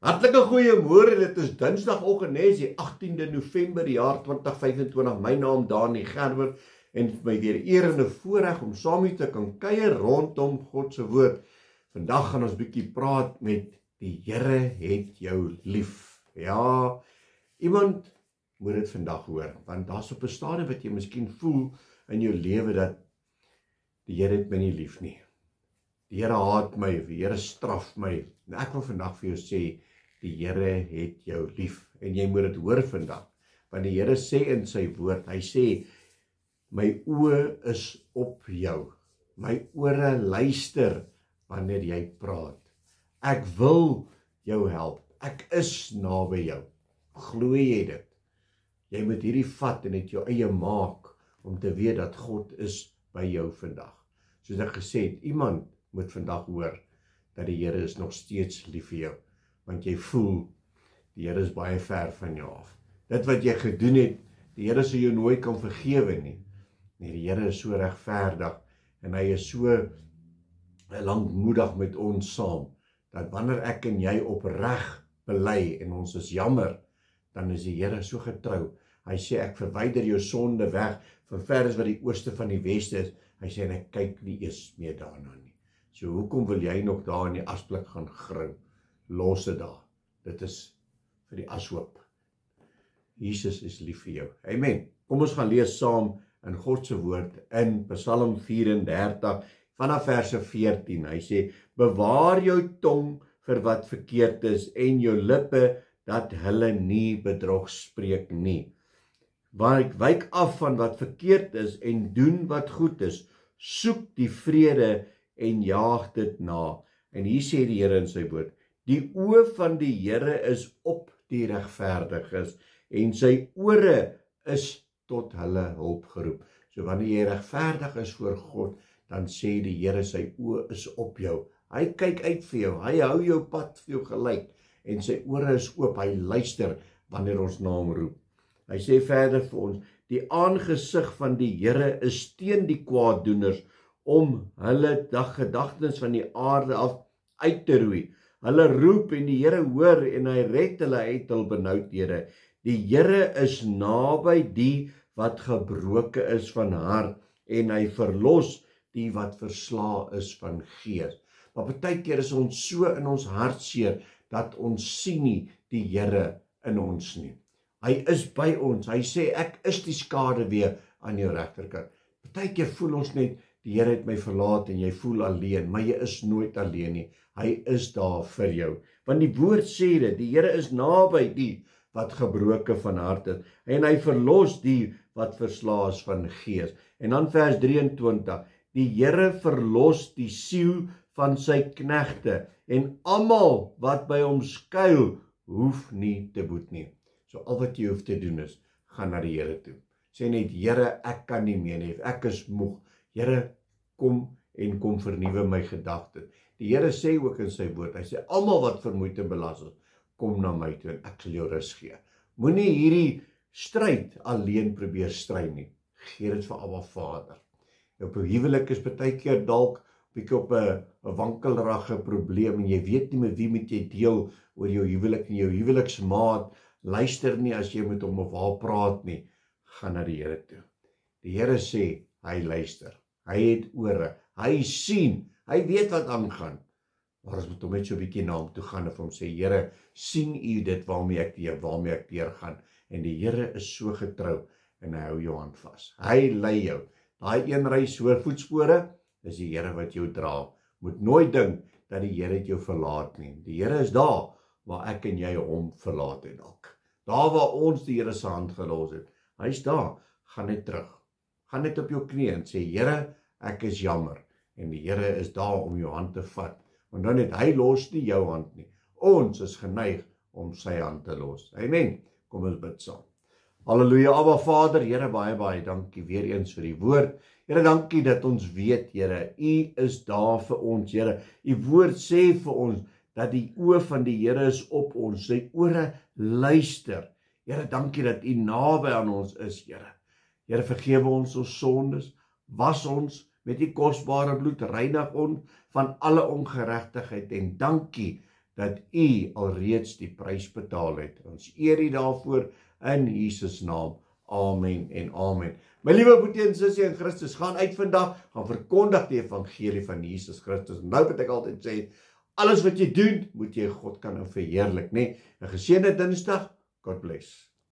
Hartlike goeiemôre, dit is Dinsdagoggend, nee, die 18de November, die jaar 2025. My naam Dani Gerber en vir my weer eer en 'n voorreg om saam met te kan kuier rondom God se woord. Vandag gaan ons bietjie praat met die Here het jou lief. Ja, iemand moet dit vandag hoor, want daar's op 'n stadium wat jy miskien voel in jou lewe dat die Here het my nie lief nie. Die Here haat my, die Here straf my. En ek wil vandag vir jou sê, die Here het jou lief. En jy moet dit hoor vandag. Want die Here sê in sy woord, hy sê, my oë is op jou. My ore luister wanneer jy praat. Ek wil jou help. Ek is naby jou. Glo jy dit? Jy moet hierdie vat en dit jou eie maak om te weet dat God is by jou vandag. Soos ek gesê het, iemand moet vandag hoor dat die Here is nog steeds lief vir jou, want jy voel die Here is baie ver van jou af. Dit wat jy gedoen het, die Here sal jou nooit kan vergewe nie. Nee, die Here is so regverdig en hy is so lankmoedig met ons saam, dat wanneer ek en jy opreg bely en ons is jammer, dan is die Here so getrou. Hy sê, ek verwyder jou sonde weg, van ver as wat die ooste van die weste is. Hy sê, en ek kyk nie eens meer daarna nie. So hoekom wil jy nog daar in die asblik gaan grou? Los dit daar. Dit is vir die ashoop. Jesus is lief vir jou. Amen. Kom ons gaan lees saam in God se woord in Psalm 34 vanaf verse 14. Hy sê, bewaar jou tong vir wat verkeerd is en jou lippe dat hulle nie bedrog spreek nie. Wyk af van wat verkeerd is en doen wat goed is. Soek die vrede en jaag dit na. En hier sê die Here in sy woord, die oë van die Here is op die regverdiges en sy ore is tot hulle hulp geroep. So wanneer jy regverdig is voor God, dan sê die Here sy oë is op jou. Hy kyk uit vir jou, hy hou jou pad vir jou gelyk en sy ore is oop, hy luister wanneer ons na hom roep. Hy sê verder vir ons, die aangesig van die Here is teen die kwaaddoeners om hulle gedagtes van die aarde af uit te roei. Hulle roep en die Here hoor en hy red hulle uit hul benoudhede. Die Here is naby die wat gebroke is van hart en hy verlos die wat versla is van gees. Maar baie keer is ons so in ons hartseer dat ons sien nie die Here in ons nie. Hy is by ons. Hy sê ek is die skade weer aan jou regterkant. Baie keer voel ons net die Here het my verlaat en jy voel alleen, maar jy is nooit alleen nie. Hy is daar vir jou. Want die woord sê dit, die Here is naby die wat gebroke van hart is en hy verlos die wat versla is van gees. En dan vers 23, die Here verlos die siel van sy knegte en almal wat by hom skuil, hoef nie te boet nie. So al wat jy hoef te doen is, gaan na die Here toe. Sê net, Here, ek kan nie meer nie, ek is moeg. Here, kom en kom vernuwe my gedagtes. Die Here sê ook in sy woord, hy sê, almal wat vermoeid en belas is, kom na my toe en ek sal jou rus gee. Moenie hierdie stryd alleen probeer stry nie. Gee dit vir Abba Vader. Jou huwelik is baie keer dalk bietjie op 'n wankelrige probleem en jy weet nie met wie moet jy deel oor jou huwelik en jou huweliksmaat luister nie as jy met hom of haar praat nie. Gaan na die Here toe. Die Here sê, hy luister. Hy het ore. Hy sien. Hy weet wat aangaan. Maar ons moet hom net so 'n bietjie na hom toe gaan en vir hom sê, Here, sien u dit waarmee ek deur gaan? En die Here is so getrou en hy hou jou hand vas. Hy lei jou. Daai een reis hoor voetspore, is die Here wat jou dra. Moet nooit dink dat die Here het jou verlaat nie. Die Here is daar waar ek en jy hom verlaat het dalk. Daar waar ons die Here se hand gelos het. Hy's daar. Gaan net terug. Gaan net op jou knieë en sê, Here, ek is jammer. En die Here is daar om jou hand te vat. Want dan het hy los nie jou hand nie. Ons is geneig om sy hand te los. Amen. Kom ons bid saam. Halleluja, Abba Vader, Here, baie dankie weer eens vir die woord. Here, dankie dat ons weet, Here, u is daar vir ons, Here. U woord sê vir ons dat die oë van die Here is op ons, sy ore luister. Here, dankie dat u naby aan ons is, Here. Here, vergewe ons sondes, was ons met die kosbare bloed, reinig ons van alle ongeregtigheid en dankie dat u alreeds die prys betaal het. Ons eer u daarvoor in Jesus naam. Amen en amen. My liewe broer en sussie in Christus, gaan uit vandag, gaan verkondig die evangelie van Jesus Christus. Nou wat ek altyd sê, alles wat jy doen, moet jy God kan verheerlik, né? 'n geseënde Dinsdag. God bless.